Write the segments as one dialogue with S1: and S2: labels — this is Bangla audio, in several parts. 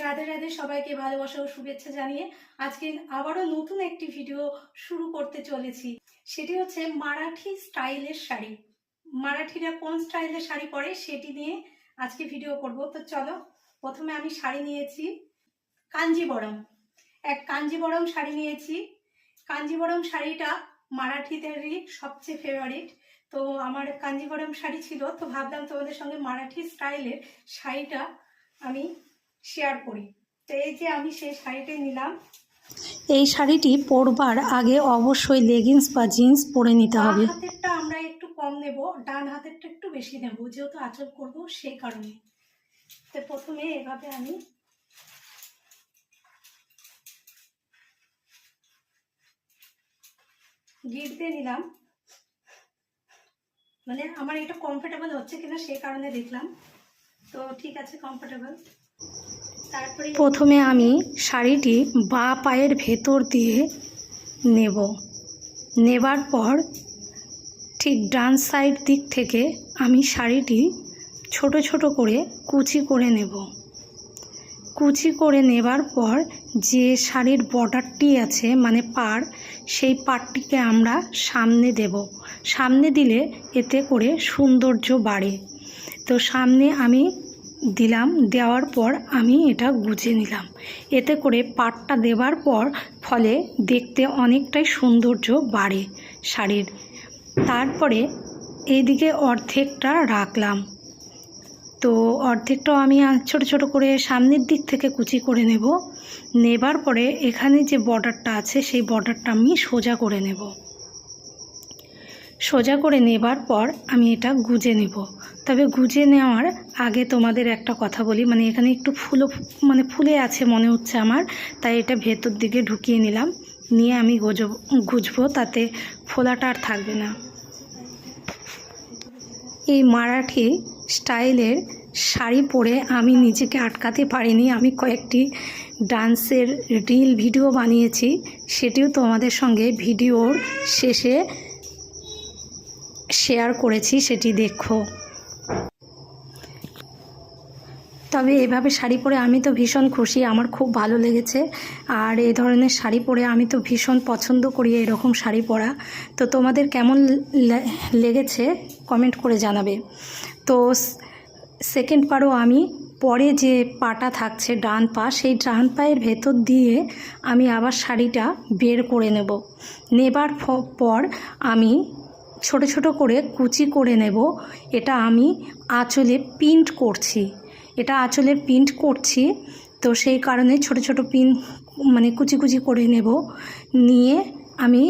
S1: রাধে রাধে সবাইকে ভালোবাসা ও শুভেচ্ছা জানিয়ে আজকে আবারও নতুন একটি ভিডিও শুরু করতে চলেছি। সেটি হচ্ছে মারাঠি স্টাইলের শাড়ি। মারাঠিরা কোন স্টাইলের শাড়ি পরে সেটি নিয়ে আজকে ভিডিও করব। তো চলো, প্রথমে আমি শাড়ি নিয়েছি কাঞ্জিবরম। এক কাঞ্জিবরম শাড়ি নিয়েছি। কাঞ্জিবরম শাড়িটা মারাঠিদেরই সবচেয়ে ফেভারিট। তো আমার কাঞ্জিবরম শাড়ি ছিল, তো ভাবলাম তোমাদের সঙ্গে মারাঠি স্টাইলের শাড়িটা আমি শেয়ার করি। তো এই যে আমি সেই শাড়িটাই নিলাম।
S2: এই শাড়িটি পরবার আগে অবশ্যই লেগিংস বা জিন্স পরে নিতে হবে।
S1: বাম হাতেরটা আমরা একটু কম নেব, ডান হাতেরটা একটু বেশি নেব, যেহেতু আঁচল করব সেই কারণে। তো প্রথমে এভাবে আমি গিট দিয়ে নিলাম, মানে আমার এটা কমফোর্টেবল হচ্ছে কিনা সেই কারণে দেখলাম। তো ঠিক আছে, কমফোর্টেবল। তারপরে
S2: প্রথমে আমি শাড়িটি বাঁ পায়ের ভেতর দিয়ে নেব। নেবার পর ঠিক ডান সাইড দিক থেকে আমি শাড়িটি ছোট ছোট করে কুচি করে নেব। কুচি করে নেবার পর যে শাড়ির বর্ডারটি আছে মানে পাড়, সেই পাড়টিকে আমরা সামনে দেব। সামনে দিলে এতে করে সৌন্দর্য বাড়ে। তো সামনে আমি দিলাম, দেওয়ার পর আমি এটা গুজে নিলাম। এতে করে পাড়টা দেওয়ার পর ফলে দেখতে অনেকটাই সৌন্দর্য বাড়ে শাড়ির। তারপরে এইদিকে অর্ধেকটা রাখলাম। তো অর্ধেকটাও আমি ছোট ছোট করে সামনের দিক থেকে কুচি করে নেব। নেবার পরে এখানে যে বর্ডারটা আছে সেই বর্ডারটা আমি সোজা করে নেব। সোজা করে নেবার পর আমি এটা গুজে নেব। তবে গুজে নেওয়ার আগে তোমাদের একটা কথা বলি, মানে এখানে একটু ফুলে আছে মনে হচ্ছে আমার, তাই এটা ভেতর দিকে ঢুকিয়ে নিলাম। নিয়ে আমি গুজবো, তাতে ফোলাটা আর থাকবে না। এই মারাঠি স্টাইলের শাড়ি পরে আমি নিজেকে আটকাতে পারিনি। আমি কয়েকটি ডান্সের রিল ভিডিও বানিয়েছি, সেটিও তোমাদের সঙ্গে ভিডিওর শেষে শেয়ার করেছি, সেটি দেখো। তবে এভাবে শাড়ি পরে আমি তো ভীষণ খুশি, আমার খুব ভালো লেগেছে। আর এই ধরনের শাড়ি পরে আমি তো ভীষণ পছন্দ করি এরকম শাড়ি পরা। তো তোমাদের কেমন লেগেছে কমেন্ট করে জানাবে। তো সেকেন্ড পারও আমি পরে যে পাটা থাকছে ডান পা, সেই ডান পায়ের ভেতর দিয়ে আমি আবার শাড়িটা বের করে নেবার পর আমি ছোট ছোট করে কুচি করে নেব। এটা আমি আঁচলে প্রিন্ট করছি। তো সেই কারণে ছোট ছোট মানে কুচি কুচি করে নেব। নিয়ে আমি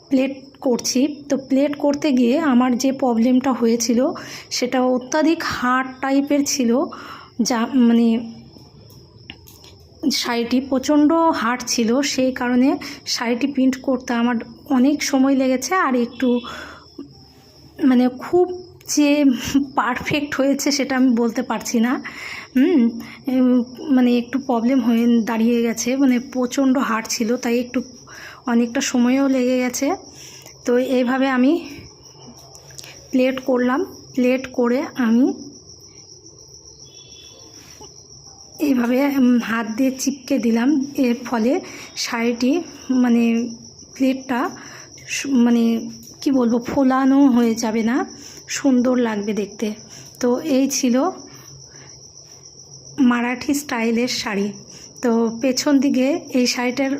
S2: প্লেট করছি। তো প্লেট করতে গিয়ে আমার যে প্রবলেমটা হয়েছিল সেটা অত্যাধিক হার্ড টাইপের ছিল, যা মানে শাড়িটি প্রচণ্ড হার্ড ছিল। সেই কারণে শাড়িটি প্রিন্ট করতে আমার অনেক সময় লেগেছে। আর একটু মানে খুব যে পারফেক্ট হয়েছে সেটা আমি বলতে পারছি না। মানে একটু প্রবলেম হয়ে দাঁড়িয়ে গেছে, মানে প্রচণ্ড হার্ড ছিল, তাই একটু অনেকটা সময়ও লেগে গেছে। তো এইভাবে আমি প্লেট করলাম। প্লেট করে আমি এইভাবে হাত দিয়ে চিপকে দিলাম। এর ফলে শাড়িটি মানে প্লেটটা মানে কি বলবো, ফোলানো হয়ে যাবে না, সুন্দর লাগবে দেখতে। তো এই ছিল মারাঠি স্টাইলের শাড়ি। তো পেছন দিকে এই শাড়িটার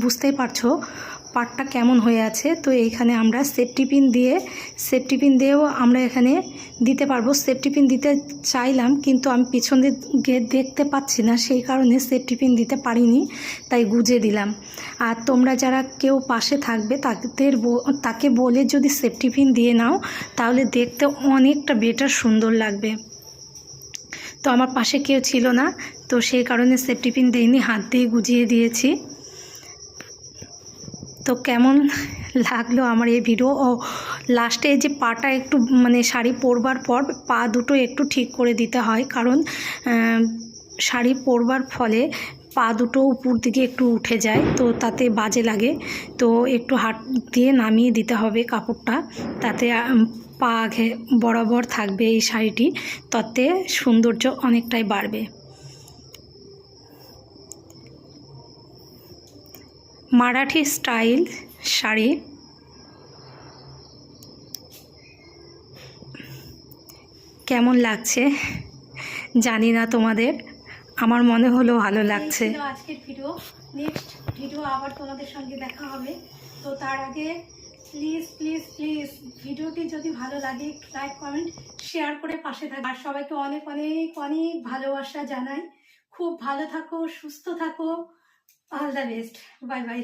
S2: বুঝতেই পারছো পাটটা কেমন হয়ে আছে। তো এইখানে আমরা সেফটি পিন দিয়েও আমরা এখানে দিতে পারবো। সেফটি পিন দিতে চাইলাম, কিন্তু আমি পিছন দিকে দেখতে পাচ্ছি না, সেই কারণে সেফটি পিন দিতে পারিনি, তাই গুজে দিলাম। আর তোমরা যারা কেউ পাশে থাকবে তাকে বলে যদি সেফটি পিন দিয়ে নাও, তাহলে দেখতে অনেকটা বেটার সুন্দর লাগবে। তো আমার পাশে কেউ ছিল না, তো সেই কারণে সেফটি পিন দিইনি, হাত দিয়ে গুজিয়ে দিয়েছি। তো কেমন লাগলো আমার এই ভিডিও। ও লাস্টে যে পাটা একটু মানে শাড়ি পরবার পর পা দুটো একটু ঠিক করে দিতে হয়, কারণ শাড়ি পরবার ফলে পা দুটো উপর দিকে একটু উঠে যায়, তো তাতে বাজে লাগে। তো একটু হাত দিয়ে নামিয়ে দিতে হবে কাপড়টা, তাতে পা বরাবর থাকবে এই শাড়িটি, তাতে সৌন্দর্য অনেকটাই বাড়বে। মারাঠি স্টাইল শাড়ি। কেমন লাগছে জানি না তোমাদের, আমার মনে হলো ভালো লাগছে।
S1: এই ছিল আজকের ভিডিও। নেক্সট ভিডিও আবার তোমাদের সঙ্গে দেখা হবে। তো তার আগে প্লিজ প্লিজ প্লিজ ভিডিওটি যদি ভালো লাগে লাইক কমেন্ট শেয়ার করে পাশে থাকো। আর সবাইকে অনেক অনেক অনেক ভালোবাসা জানাই। খুব ভালো থাকো, সুস্থ থাকো। All the best. Bye bye.